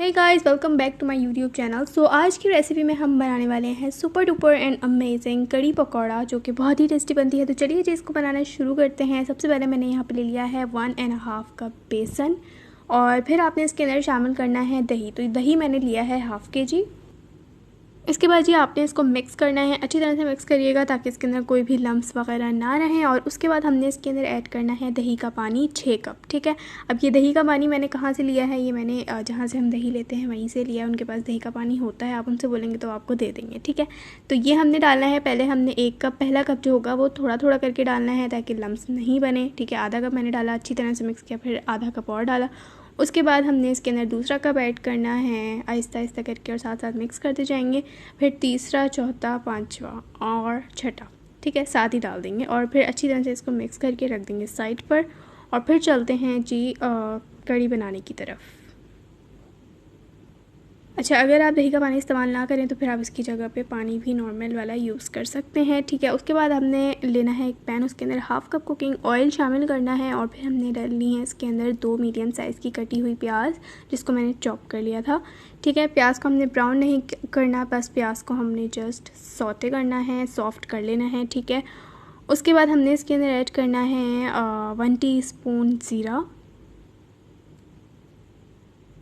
Hey guys, welcome back to my YouTube channel. So आज की recipe में हम बनाने वाले हैं सुपर डुपर एंड अमेजिंग कड़ी पकौड़ा, जो कि बहुत ही टेस्टी बनती है। तो चलिए जी, इसको बनाना शुरू करते हैं। सबसे पहले मैंने यहाँ पे ले लिया है 1.5 कप बेसन, और फिर आपने इसके अंदर शामिल करना है दही। तो दही मैंने लिया है हाफ़ kg। इसके बाद जी आपने इसको मिक्स करना है, अच्छी तरह से मिक्स करिएगा ताकि इसके अंदर कोई भी लम्स वगैरह ना रहें। और उसके बाद हमने इसके अंदर ऐड करना है दही का पानी 6 कप, ठीक है। अब ये दही का पानी मैंने कहाँ से लिया है, ये मैंने जहाँ से हम दही लेते हैं वहीं से लिया है। उनके पास दही का पानी होता है, आप उनसे बोलेंगे तो आपको दे देंगे, ठीक है। तो ये हमने डालना है, पहले हमने 1 कप, पहला कप जो होगा वो थोड़ा थोड़ा करके डालना है ताकि लम्स नहीं बने, ठीक है। आधा कप मैंने डाला, अच्छी तरह से मिक्स किया, फिर आधा कप और डाला। उसके बाद हमने इसके अंदर दूसरा कप ऐड करना है, आहिस्ता आहिस्ता करके और साथ साथ मिक्स करते जाएंगे। फिर तीसरा, चौथा, पांचवा और छठा, ठीक है, साथ ही डाल देंगे। और फिर अच्छी तरह से इसको मिक्स करके रख देंगे साइड पर। और फिर चलते हैं जी कड़ी बनाने की तरफ। अच्छा, अगर आप दही का पानी इस्तेमाल ना करें तो फिर आप इसकी जगह पे पानी भी नॉर्मल वाला यूज़ कर सकते हैं, ठीक है। उसके बाद हमने लेना है एक पैन, उसके अंदर हाफ़ कप कुकिंग ऑयल शामिल करना है। और फिर हमने डालनी है इसके अंदर 2 मीडियम साइज़ की कटी हुई प्याज, जिसको मैंने चॉप कर लिया था, ठीक है। प्याज को हमने ब्राउन नहीं करना, बस प्याज को हमने जस्ट सौते करना है, सॉफ्ट कर लेना है, ठीक है। उसके बाद हमने इसके अंदर ऐड करना है 1 टीस्पून ज़ीरा।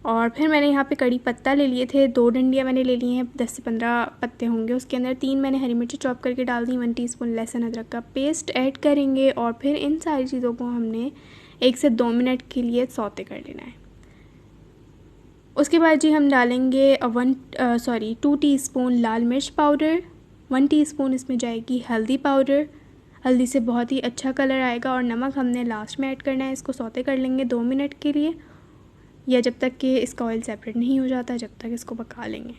और फिर मैंने यहाँ पे कड़ी पत्ता ले लिए थे, 2 डंडियाँ मैंने ले ली हैं, 10 से 15 पत्ते होंगे। उसके अंदर 3 मैंने हरी मिर्ची चॉप करके डाल दी, 1 टीस्पून लहसुन अदरक का पेस्ट ऐड करेंगे। और फिर इन सारी चीज़ों को हमने 1 से 2 मिनट के लिए सौते कर लेना है। उसके बाद जी हम डालेंगे 2 टीस्पून लाल मिर्च पाउडर, 1 टीस्पून इसमें जाएगी हल्दी पाउडर, हल्दी से बहुत ही अच्छा कलर आएगा। और नमक हमने लास्ट में ऐड करना है। इसको सौते कर लेंगे 2 मिनट के लिए, या जब तक कि इसका ऑयल सेपरेट नहीं हो जाता, जब तक इसको पका लेंगे,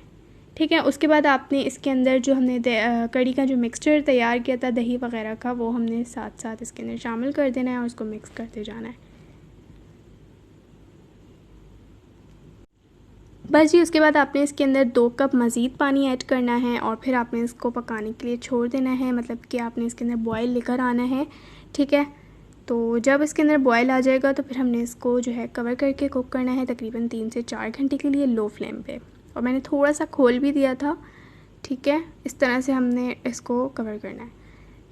ठीक है। उसके बाद आपने इसके अंदर जो हमने कड़ी का जो मिक्सचर तैयार किया था दही वगैरह का, वो हमने साथ साथ इसके अंदर शामिल कर देना है और उसको मिक्स करते जाना है, बस जी। उसके बाद आपने इसके अंदर 2 कप मज़ीद पानी ऐड करना है और फिर आपने इसको पकाने के लिए छोड़ देना है, मतलब कि आपने इसके अंदर बॉयल लेकर आना है, ठीक है। तो जब इसके अंदर बॉयल आ जाएगा तो फिर हमने इसको जो है कवर करके कुक करना है तकरीबन 3 से 4 घंटे के लिए लो फ्लेम पे। और मैंने थोड़ा सा खोल भी दिया था, ठीक है। इस तरह से हमने इसको कवर करना है।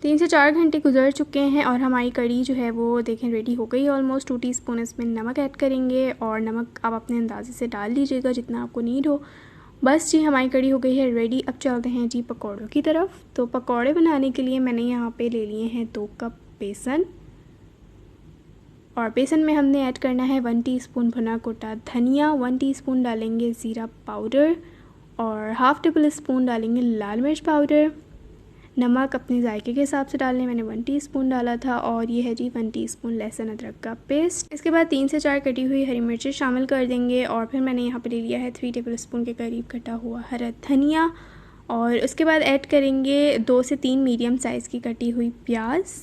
3 से 4 घंटे गुजर चुके हैं और हमारी कड़ी जो है वो देखें रेडी हो गई ऑलमोस्ट। 2 टीस्पून इसमें नमक ऐड करेंगे, और नमक आप अपने अंदाजे से डाल लीजिएगा जितना आपको नीड हो। बस जी, हमारी कड़ी हो गई है रेडी। अब चलते हैं जी पकौड़ों की तरफ। तो पकौड़े बनाने के लिए मैंने यहाँ पे ले लिए हैं 2 कप बेसन, और बेसन में हमने ऐड करना है 1 टीस्पून भुना कुटा धनिया, 1 टीस्पून डालेंगे ज़ीरा पाउडर, और हाफ़ टेबल स्पून डालेंगे लाल मिर्च पाउडर। नमक अपने जायके के हिसाब से डालने, मैंने 1 टीस्पून डाला था। और ये है जी 1 टीस्पून लहसुन अदरक का पेस्ट। इसके बाद 3 से 4 कटी हुई हरी मिर्ची शामिल कर देंगे। और फिर मैंने यहाँ पर ले लिया है 3 टेबल स्पून के करीब कटा हुआ हरा धनिया। और उसके बाद ऐड करेंगे 2 से 3 मीडियम साइज़ की कटी हुई प्याज।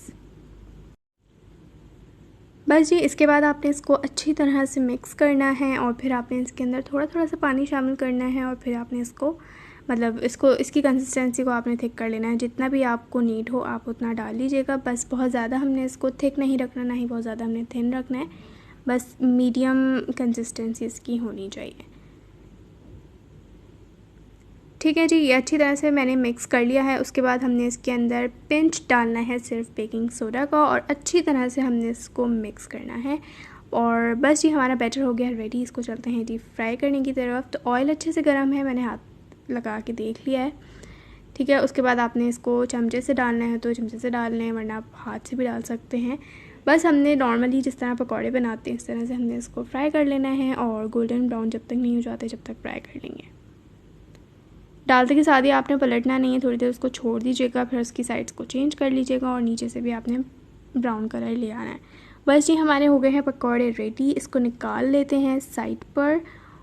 बस जी, इसके बाद आपने इसको अच्छी तरह से मिक्स करना है, और फिर आपने इसके अंदर थोड़ा थोड़ा सा पानी शामिल करना है। और फिर आपने इसको इसकी कंसिस्टेंसी को आपने थिक कर लेना है। जितना भी आपको नीड हो आप उतना डाल लीजिएगा। बस बहुत ज़्यादा हमने इसको थिक नहीं रखना, ना ही बहुत ज़्यादा हमने थिन रखना है, बस मीडियम कंसिस्टेंसी इसकी होनी चाहिए, ठीक है जी। ये अच्छी तरह से मैंने मिक्स कर लिया है। उसके बाद हमने इसके अंदर पिंच डालना है सिर्फ बेकिंग सोडा का, और अच्छी तरह से हमने इसको मिक्स करना है। और बस जी, हमारा बैटर हो गया रेडी। इसको चलते हैं जी फ्राई करने की तरफ। तो ऑयल अच्छे से गर्म है, मैंने हाथ लगा के देख लिया है, ठीक है। उसके बाद आपने इसको चमचे से डालना है तो चमचे से डाल लें, वरना आप हाथ से भी डाल सकते हैं। बस हमने नॉर्मली जिस तरह पकौड़े बनाते हैं इस तरह से हमने इसको फ्राई कर लेना है, और गोल्डन ब्राउन जब तक नहीं हो जाते जब तक फ्राई कर लेंगे। डालते के साथ ही आपने पलटना नहीं है, थोड़ी देर उसको छोड़ दीजिएगा, फिर उसकी साइड्स को चेंज कर लीजिएगा, और नीचे से भी आपने ब्राउन कलर ले आना है। बस जी, हमारे हो गए हैं पकौड़े रेडी। इसको निकाल लेते हैं साइड पर,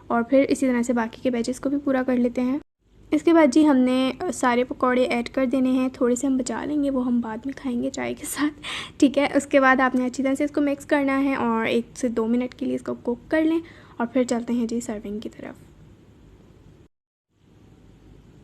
और फिर इसी तरह से बाकी के बैचेस को भी पूरा कर लेते हैं। इसके बाद जी हमने सारे पकौड़े ऐड कर देने हैं, थोड़े से हम बचा लेंगे, वो हम बाद में खाएंगे चाय के साथ, ठीक है। उसके बाद आपने अच्छी तरह से इसको मिक्स करना है, और 1 से 2 मिनट के लिए इसको कुक कर लें, और फिर चलते हैं जी सर्विंग की तरफ।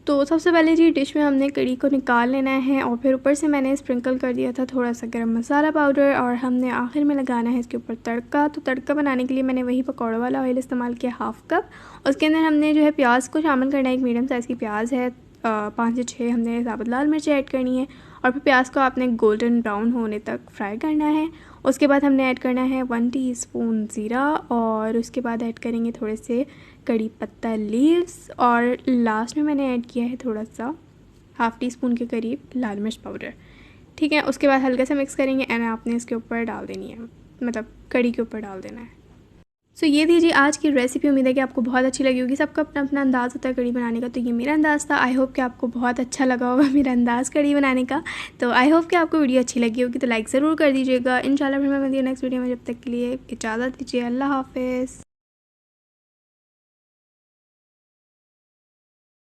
तो सबसे पहले जी डिश में हमने कड़ी को निकाल लेना है और फिर ऊपर से मैंने स्प्रिंकल कर दिया था थोड़ा सा गरम मसाला पाउडर और हमने आखिर में लगाना है इसके ऊपर तड़का। तो तड़का बनाने के लिए मैंने वही पकौड़ों वाला ऑयल इस्तेमाल किया 1/2 कप। उसके अंदर हमने जो है प्याज को शामिल करना है, एक मीडियम साइज़ की प्याज है, 5 से 6 हमने साबुत लाल मिर्चें ऐड करनी है और फिर प्याज को आपने गोल्डन ब्राउन होने तक फ्राई करना है। उसके बाद हमने ऐड करना है 1 टीस्पून ज़ीरा और उसके बाद ऐड करेंगे थोड़े से कड़ी पत्ता लीव्स और लास्ट में मैंने ऐड किया है थोड़ा सा 1/2 टीस्पून के करीब लाल मिर्च पाउडर। ठीक है, उसके बाद हल्का सा मिक्स करेंगे एंड आपने इसके ऊपर डाल देनी है, मतलब कड़ी के ऊपर डाल देना है। सो ये थी जी आज की रेसिपी। उम्मीद है कि आपको बहुत अच्छी लगी होगी। सबका अपना अपना अंदाज़ होता है कड़ी बनाने का, तो ये मेरा अंदाज़ था। आई होप कि आपको बहुत अच्छा लगा होगा मेरा अंदाज़ कड़ी बनाने का। तो आई होप कि आपको वीडियो अच्छी लगी होगी, तो लाइक ज़रूर कर दीजिएगा। इंशाल्लाह फिर मैं मिलती हूँ नेक्स्ट वीडियो में। जब तक के लिए इजाज़त दीजिए, अल्लाह हाफ़िज़।